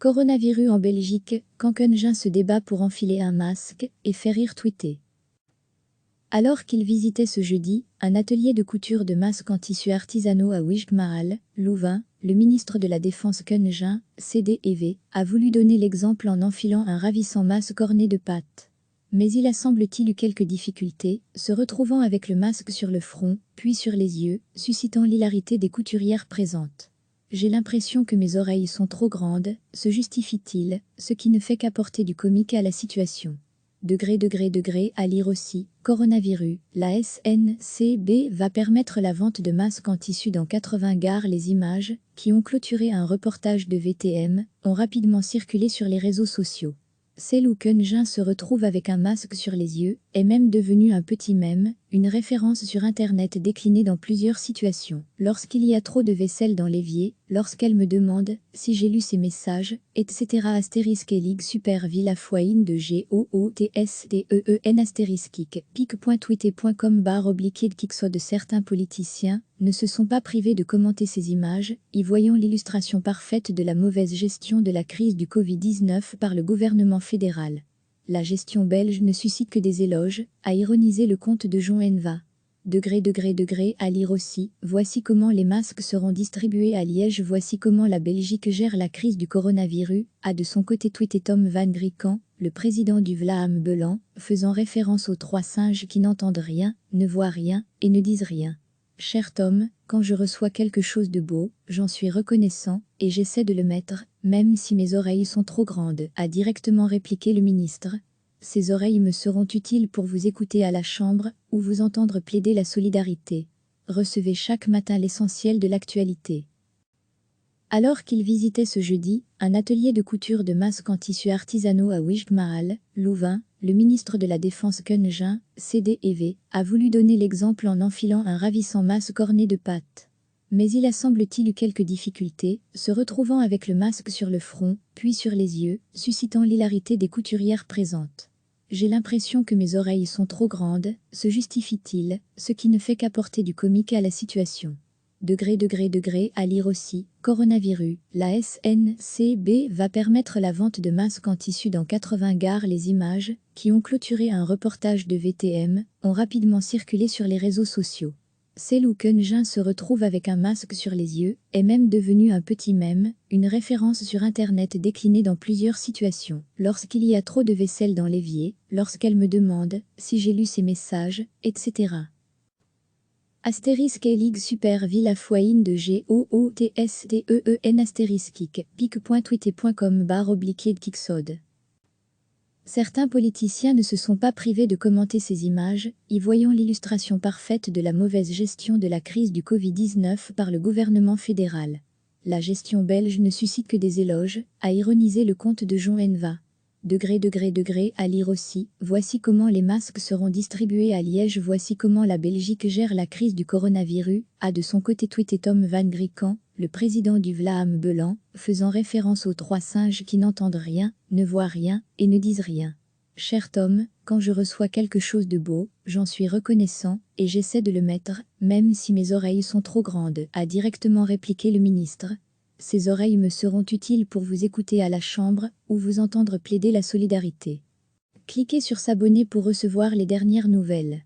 Coronavirus en Belgique, quand Keungen se débat pour enfiler un masque et fait rire tweeter. Alors qu'il visitait ce jeudi un atelier de couture de masques en tissus artisanaux à Wijgmaal, Louvain, le ministre de la Défense Keungen, CDEV, a voulu donner l'exemple en enfilant un ravissant masque orné de pattes. Mais il a semble-t-il eu quelques difficultés, se retrouvant avec le masque sur le front, puis sur les yeux, suscitant l'hilarité des couturières présentes. J'ai l'impression que mes oreilles sont trop grandes, se justifie-t-il, ce qui ne fait qu'apporter du comique à la situation. À lire aussi, coronavirus, la SNCB va permettre la vente de masques en tissu dans 80 gares. Les images, qui ont clôturé un reportage de VTM, ont rapidement circulé sur les réseaux sociaux. Celle où Keungen se retrouve avec un masque sur les yeux est même devenue un petit mème, une référence sur internet déclinée dans plusieurs situations. Lorsqu'il y a trop de vaisselle dans l'évier, lorsqu'elle me demande si j'ai lu ses messages, etc. Astérisque et Ligue Super Villa Foine de GOOTSDEEN astérisque pic.twitter.com /kickso de certains politiciens ne se sont pas privés de commenter ces images, y voyant l'illustration parfaite de la mauvaise gestion de la crise du Covid-19 par le gouvernement fédéral. La gestion belge ne suscite que des éloges, a ironisé le compte de Jean Enva. À lire aussi, voici comment les masques seront distribués à Liège. Voici comment la Belgique gère la crise du coronavirus, a de son côté tweeté Tom Van Grieken, le président du Vlaam Belang, faisant référence aux 3 singes qui n'entendent rien, ne voient rien et ne disent rien. Cher Tom, quand je reçois quelque chose de beau, j'en suis reconnaissant, et j'essaie de le mettre, même si mes oreilles sont trop grandes, a directement répliqué le ministre. Ces oreilles me seront utiles pour vous écouter à la chambre, ou vous entendre plaider la solidarité. Recevez chaque matin l'essentiel de l'actualité. Alors qu'il visitait ce jeudi un atelier de couture de masques en tissus artisanaux à Wijgmaal, Louvain, le ministre de la Défense Keungen, CDEV, a voulu donner l'exemple en enfilant un ravissant masque orné de pattes. Mais il a semble-t-il eu quelques difficultés, se retrouvant avec le masque sur le front, puis sur les yeux, suscitant l'hilarité des couturières présentes. J'ai l'impression que mes oreilles sont trop grandes, se justifie-t-il, ce qui ne fait qu'apporter du comique à la situation. À lire aussi, coronavirus, la SNCB va permettre la vente de masques en tissu dans 80 gares. Les images, qui ont clôturé un reportage de VTM, ont rapidement circulé sur les réseaux sociaux. Celle où Keungen se retrouve avec un masque sur les yeux est même devenue un petit mème, une référence sur internet déclinée dans plusieurs situations. Lorsqu'il y a trop de vaisselle dans l'évier, lorsqu'elle me demande si j'ai lu ses messages, etc. Astérisque et Ligue Super Villa Foine de GOOTSDEEN astérisque pic.twitter.com /kicksod. Certains politiciens ne se sont pas privés de commenter ces images, y voyant l'illustration parfaite de la mauvaise gestion de la crise du Covid-19 par le gouvernement fédéral. La gestion belge ne suscite que des éloges, a ironisé le compte de Jean Enva. À lire aussi, voici comment les masques seront distribués à Liège. Voici comment la Belgique gère la crise du coronavirus, a de son côté tweeté Tom Van Grieken, le président du Vlaam Belang, faisant référence aux 3 singes qui n'entendent rien, ne voient rien et ne disent rien. Cher Tom, quand je reçois quelque chose de beau, j'en suis reconnaissant, et j'essaie de le mettre, même si mes oreilles sont trop grandes, a directement répliqué le ministre. Ces oreilles me seront utiles pour vous écouter à la chambre, ou vous entendre plaider la solidarité. Cliquez sur s'abonner pour recevoir les dernières nouvelles.